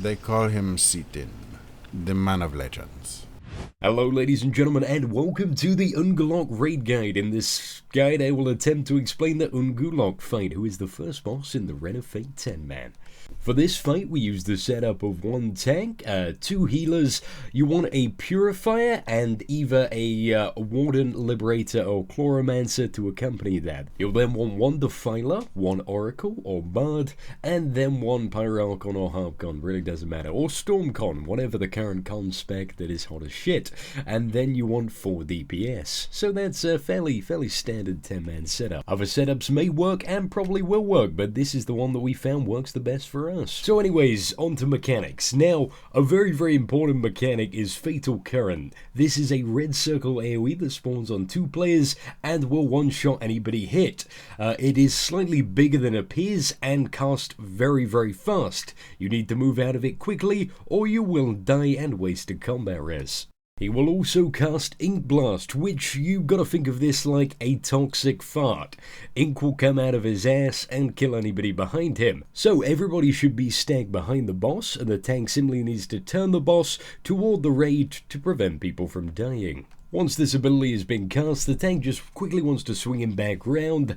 They call him Seatin, the man of legends. Hello ladies and gentlemen, and welcome to the Ungolok raid guide. In this guide I will attempt to explain the Ungolok fight, who is the first boss in the Rhen of Fate 10 man. For this fight we use the setup of one tank, two healers. You want a Purifier and either a Warden, Liberator or Chloromancer to accompany that. You'll then want one Defiler, one Oracle or Bard, and then one Archon or Archon, really doesn't matter, or Stormcon, whatever the current con spec that is hot as shit. And then you want 4 DPS. So that's a fairly standard 10-man setup. Other setups may work and probably will work, but this is the one that we found works the best for us. So anyways, on to mechanics. Now, a very important mechanic is Fatal Current. This is a red circle AoE that spawns on 2 players and will one-shot anybody hit. It is slightly bigger than it appears and cast very fast. You need to move out of it quickly or you will die and waste a combat res. He will also cast Ink Blast, which you gotta think of this like a toxic fart. Ink will come out of his ass and kill anybody behind him. So everybody should be stacked behind the boss, and the tank simply needs to turn the boss toward the raid to prevent people from dying. Once this ability has been cast, the tank just quickly wants to swing him back round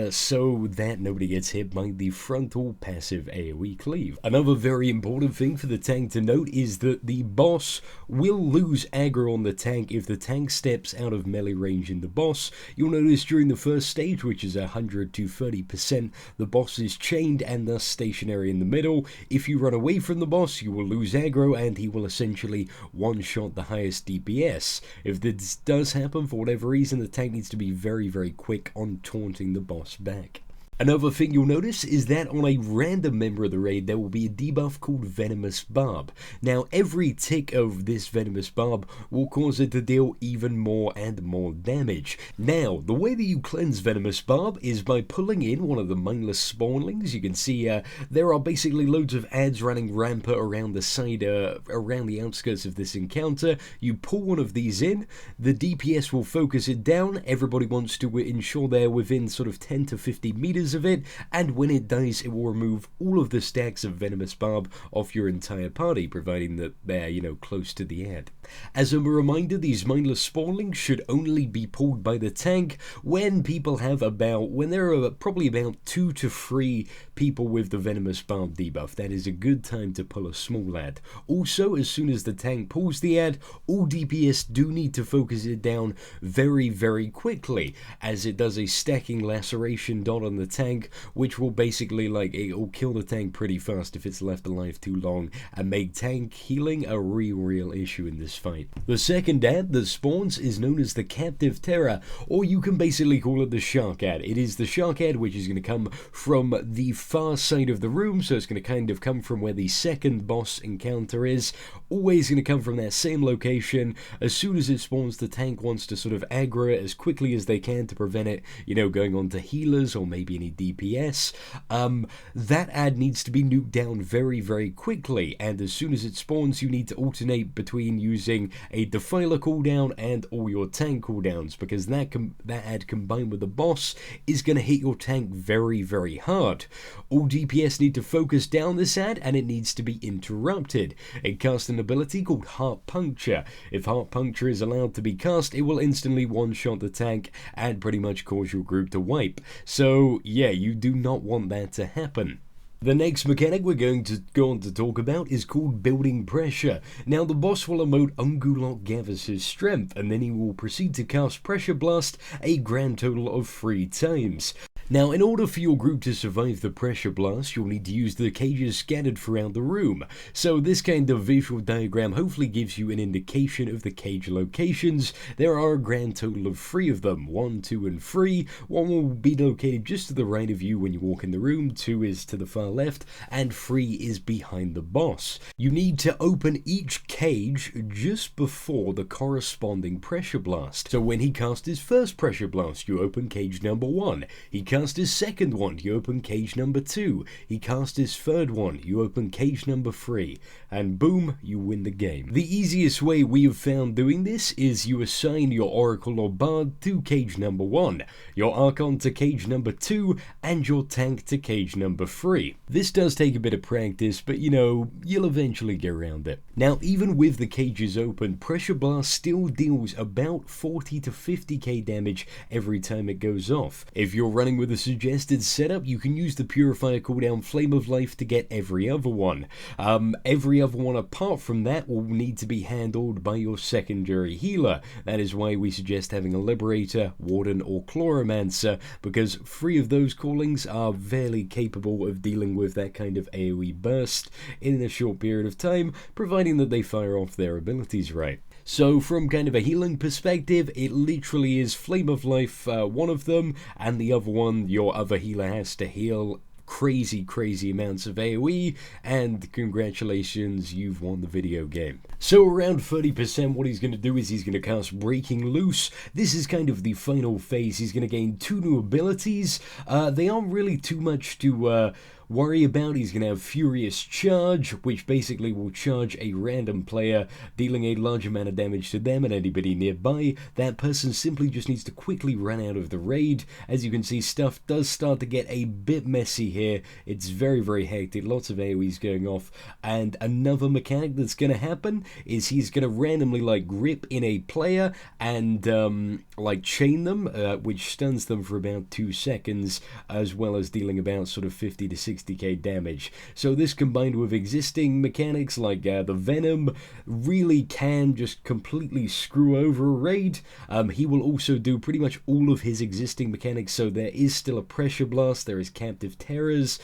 so that nobody gets hit by the frontal passive AoE cleave. Another very important thing for the tank to note is that the boss will lose aggro on the tank if the tank steps out of melee range in the boss. You'll notice during the first stage, which is 100 to 30%, the boss is chained and thus stationary in the middle. If you run away from the boss, you will lose aggro and he will essentially one-shot the highest DPS. If this does happen for whatever reason, the tank needs to be very quick on taunting the boss back. Another thing you'll notice is that on a random member of the raid there will be a debuff called Venomous Barb. Now every tick of this Venomous Barb will cause it to deal even more and more damage. Now the way that you cleanse Venomous Barb is by pulling in one of the mindless spawnlings. You can see there are basically loads of ads running rampant around the side, around the outskirts of this encounter. You pull one of these in, the DPS will focus it down. Everybody wants to ensure they're within sort of 10 to 50 meters of it, and when it dies it will remove all of the stacks of Venomous Barb off your entire party, providing that they're, close to the ad. As a reminder, these mindless spawnlings should only be pulled by the tank when there are probably about 2 to 3 people with the Venomous Barb debuff. That is a good time to pull a small ad. Also, as soon as the tank pulls the ad, all DPS do need to focus it down very quickly, as it does a stacking laceration dot on the tank, which will basically it'll kill the tank pretty fast if it's left alive too long and make tank healing a real issue in this fight. The second ad that spawns is known as the Captive Terror, or you can basically call it the Shark ad. It is the Shark ad which is going to come from the far side of the room, so it's going to kind of come from where the second boss encounter is, always going to come from that same location. As soon as it spawns, the tank wants to sort of aggro it as quickly as they can to prevent it, going on to healers or maybe any DPS. That ad needs to be nuked down very quickly, and as soon as it spawns you need to alternate between using a Defiler cooldown and all your tank cooldowns, because that ad combined with the boss is going to hit your tank very hard. All DPS need to focus down this ad and it needs to be interrupted. It casts an ability called Heart Puncture. If Heart Puncture is allowed to be cast, it will instantly one-shot the tank and pretty much cause your group to wipe. So yeah, you do not want that to happen. The next mechanic we're going to go on to talk about is called Building Pressure. Now the boss will emote Ungolok gathers his strength, and then he will proceed to cast Pressure Blast a grand total of 3 times. Now, in order for your group to survive the pressure blast, you'll need to use the cages scattered throughout the room. So this kind of visual diagram hopefully gives you an indication of the cage locations. There are a grand total of 3 of them, 1, 2, and 3. 1 will be located just to the right of you when you walk in the room, 2 is to the far left, and 3 is behind the boss. You need to open each cage just before the corresponding pressure blast. So when he casts his first pressure blast, you open cage number 1. He casts cast his second one, you open cage number 2. He cast his third one, you open cage number 3. And boom, you win the game. The easiest way we have found doing this is you assign your Oracle or Bard to cage number 1, your Archon to cage number 2, and your tank to cage number 3. This does take a bit of practice, but you know, you'll eventually get around it. Now, even with the cages open, Pressure Blast still deals about 40 to 50k damage every time it goes off. If you're running with a suggested setup, you can use the Purifier cooldown Flame of Life to get every other one. Every other one apart from that will need to be handled by your secondary healer. That is why we suggest having a Liberator, Warden, or Chloromancer, because 3 of those callings are fairly capable of dealing with that kind of AoE burst in a short period of time, providing that they fire off their abilities right. So from kind of a healing perspective, it literally is Flame of Life, one of them, and the other one, your other healer has to heal crazy amounts of AoE, and congratulations, you've won the video game. So around 30%, what he's going to do is he's going to cast Breaking Loose. This is kind of the final phase. He's going to gain 2 new abilities. They aren't really too much to worry about. He's going to have Furious Charge, which basically will charge a random player, dealing a large amount of damage to them and anybody nearby. That person simply just needs to quickly run out of the raid. As you can see, stuff does start to get a bit messy here. It's very hectic, lots of AoEs going off, and another mechanic that's going to happen is he's going to randomly like grip in a player and like chain them, which stuns them for about 2 seconds, as well as dealing about sort of 50 to 60k damage. So this combined with existing mechanics like the Venom really can just completely screw over a raid. He will also do pretty much all of his existing mechanics, so there is still a Pressure Blast, there is Captive Terrors,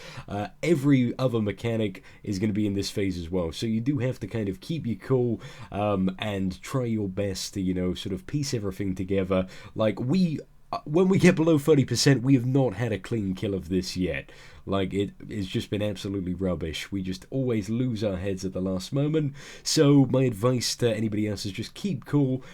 every other mechanic is going to be in this phase as well. So you do have to kind of keep your cool and try your best to, you know, sort of piece everything together. Like when we get below 30%, we have not had a clean kill of this yet. Like, it's just been absolutely rubbish. We just always lose our heads at the last moment. So my advice to anybody else is just keep cool.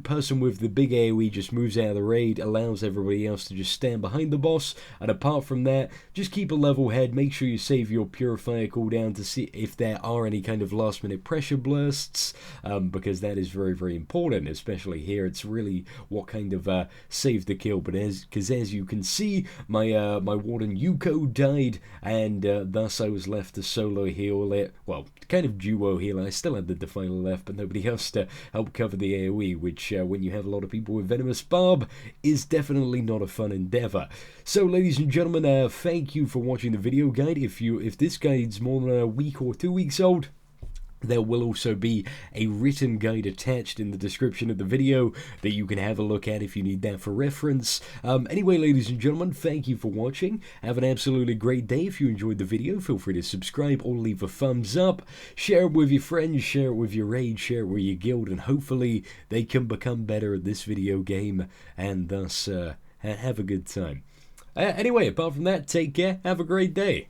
Person with the big AoE just moves out of the raid, allows everybody else to just stand behind the boss. And apart from that, just keep a level head. Make sure you save your Purifier cooldown to see if there are any kind of last minute pressure bursts, because that is very important, especially here. It's really what kind of saved the kill. But as you can see, my Warden Yuko died, and thus I was left to solo heal it. Well, kind of duo heal. I still had the Defiler left, but nobody else to help cover the AoE, which when you have a lot of people with Venomous Barb is definitely not a fun endeavor. So ladies and gentlemen, thank you for watching the video guide. If this guide's more than a week or 2 weeks old, there will also be a written guide attached in the description of the video that you can have a look at if you need that for reference. Anyway, ladies and gentlemen, thank you for watching. Have an absolutely great day. If you enjoyed the video, feel free to subscribe or leave a thumbs up. Share it with your friends, share it with your raid, share it with your guild, and hopefully they can become better at this video game and thus have a good time. Anyway, apart from that, take care. Have a great day.